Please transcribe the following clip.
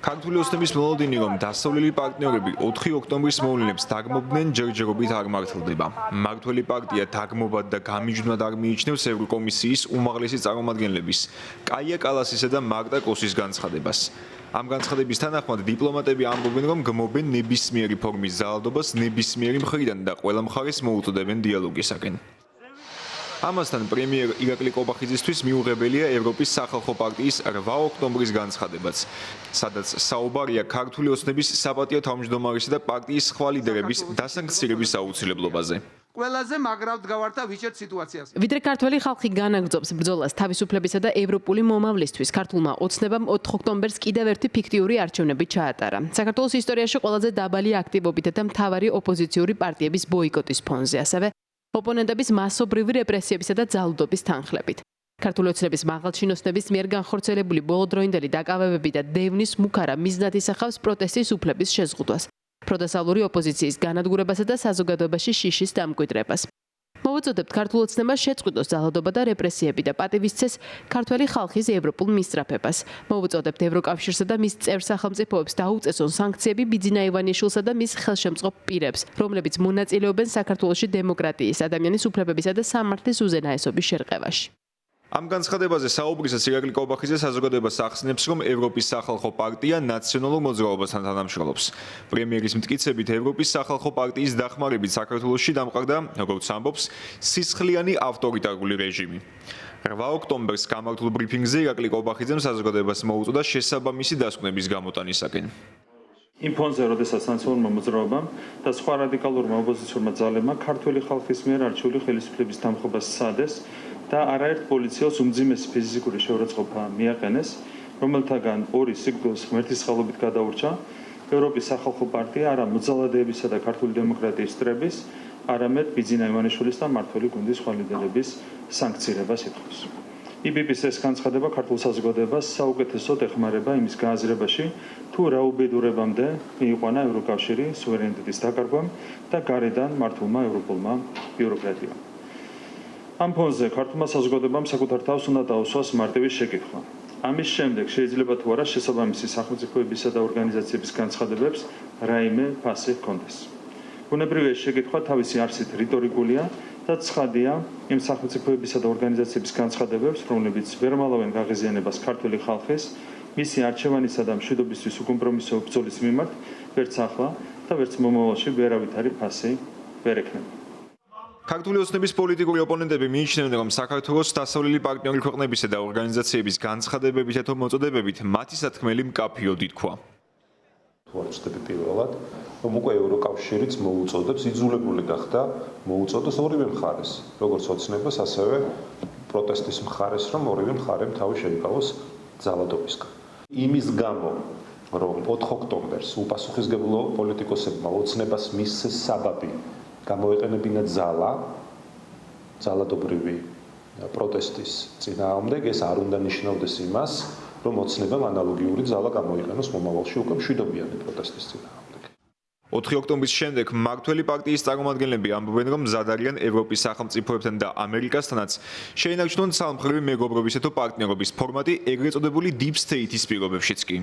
ქართული ოცნების მოლოდინი, რომ დასავლელი პარტნიორები 4 ოქტომბრის მოვლენებს დაგმობდნენ, ჯერჯერობით არ მართლდება. მმართველი პარტია დაგმობად და გამიჯვნად არ მიიჩნევს ევროკომისიის უმაღლესი წარმომადგენლების კაია კალასისა და მარტა კოსის განცხადებას. ამ განცხადების თანახმად დიპლომატები ამბობენ, რომ გმობენ ნებისმიერი ფორმის ძალადობას ნებისმიერი მხრიდან და ყველა მხარეს მოუწოდებენ დიალოგისაკენ. ამასთან პრემიერ ირაკლი კობახიძისთვის მიუღებელია ევროპის სახალხო პარტიის 8 ოქტომბრის განცხადებაც, სადაც საუბარია ქართული ოცნების საპატიო თავმჯდომარისა და პარტიის სხვა ლიდერების დასანქცირების აუცილებლობაზე. ყველაზე მაგრად გავარდა ვიჭერთ სიტუაციას. ვიდრე ქართველი ხალხი განაგრძობს ბრძოლას თავისუფლებისა და ევროპული მომავლისთვის, ქართულმა ოცნებამ 4 ოქტომბერს კიდევ ერთი ფიქტიური არჩევნები ჩაატარა. საქართველოს ისტორიაში ყველაზე დაბალი აქტივობით და მთავარი ოპოზიციური პარტიების ბოიკოტის ფონზე, ასევე ოპონენტების მასობრივი რეპრესიებისა და ძალადობის თანხლებით. ქართული ოცნების მაღალჩინოსნების მიერ განხორციელებული ბოლოდროინდელი დაკავებები და დევნის მუქარა მიზნად ისახავს პროტესტის უფლების შეზღუდვას, პროდესალური ოპოზიციის განადგურებასა და საზოგადოებაში შიშის დამკვიდრებას. მოვუწოდებთ ქართულ ოცნებას შეწყვიტოს ძალადობა და რეპრესიები და პატივისცეს ქართველი ხალხის ევროპულ მისწრაფებას. მოვუწოდებთ ევროკავშირსა და მის წევრ სახელმწიფოებს დაუწესონ სანქციები ბიძინა ივანიშვილსა და მის ხელშემწყობ პირებს, რომლებიც მონაწილეობენ საქართველოში დემოკრატიის, ადამიანის უფლებებისა და სამართლის უზენაესობის შერყევაში. ამ განცხადებაზე საუბრისას ირაკლი კობახიძე საზოგადოებას ახსენებს, რომ ევროპის სახალხო პარტია ნაციონალურ მოძრაობასთან თანამშრომლობს. პრემიერის მტკიცებით, ევროპის სახალხო პარტიის დახმარებით საქართველოში დამყარდა, როგორც ამბობს, სისხლიანი ავტორიტარული რეჟიმი. 8 ოქტომბერს გამართულ ბრიფინგზე ირაკლი კობახიძემ საზოგადოებას მოუწოდა შესაბამისი დასკვნების გამოტანისაკენ. იმ ფონზე, როდესაც ნაციონალურმა მოძრაობამ და სხვა რადიკალურმა ოპოზიციურმა ძალებმა ქართული ხალხის მიერ არჩეული ხელისუფლების დამხობას სცადეს და არაერთ პოლიციელს უმძიმესი ფიზიკური შეურაცხყოფა მიაყენეს, რომელთაგან 2 სიკვდილს ღმერთის ხელობით გადაურჩა, ევროპის სახალხო პარტია არა მოძალადეებისა და ქართული დემოკრატიის წრების, არამედ ბიძინა ივანიშვილის და მმართველი გუნდის სხვა ლიდერების სანქცირებას ითხოვს. იბიბის ეს განცხადება ქართულ საზოგადოებას საუკეთესოდ ეხმარება იმის გააზრებაში, თუ რა უბედურებამდე მიიყვანა ევროკავშირი სუვერენიტეტის დაკარგვამ და გარედან მართულმა ევროპულმა ბიუროკრატიამ. ამ ფონზე ქართულმა საზოგადოებამ საკუთარ თავს უნდა დაუსვას მარტივი შეკითხვა. ამის შემდეგ შეიძლება თუ არა შესაბამისი სახელმწიფოებისა და ორგანიზაციების განცხადებებს რაიმე ფასი ჰქონდეს. ბუნებრივია ეს შეკითხვა თავისი არსით რიტორიკულია და ცხადია იმ სახელმწიფოებისა და ორგანიზაციების განცხადებებს, რომლებიც ვერ მალავენ გაღიზიანებას ქართული ხალხის, მისი არჩევანისა და მშვიდობისთვის უკომპრომისო ბრძოლის მიმართ, ვერც ახლა და ვერც მომავალში ვერავითარი ფასი ვერ ექნება. ქართული ოცნების პოლიტიკური ოპონენტები მიიჩნევენ, რომ საქართველოს დასავლელი პარტნიორი ქვეყნებისა და ორგანიზაციების განცხადებებით თუ მოწოდებებით მათი სათქმელი მკაფიოდ ითქვა. თუ არ ვწდები პირველად, რომ უკვე ევროკავშირიც მოუწოდებს, იძულებული გახდა მოუწოდოს ორივე მხარეს, როგორც ოცნებას, ასევე პროტესტის მხარეს, რომ ორივე მხარემ თავი შეიკავოს ძალადობისგან. იმის გამო, რომ 4 ოქტომბერს უპასუხისმგებლო პოლიტიკოსებმა ოცნებას მისცეს საბაბი გამოეყენებინა ძალადობრივი პროტესტის წინააღმდეგ, ეს არ უნდა ნიშნავდეს იმას, რომ ოცნებამ ანალოგიური ძალა გამოიყენოს მომავალში უკვე მშვიდობიანი პროტესტის წინააღმდეგ. 4 ოქტომბრის შემდეგ მმართველი პარტიის წარმომადგენლები ამბობენ, რომ მზად არიან ევროპის სახელმწიფოებთან და ამერიკასთანაც შეინარჩუნონ ცალმხრივი მეგობრობისა თუ პარტნიორობის ფორმატი ეგრეთ წოდებული deep state-ის პირობებშიც კი.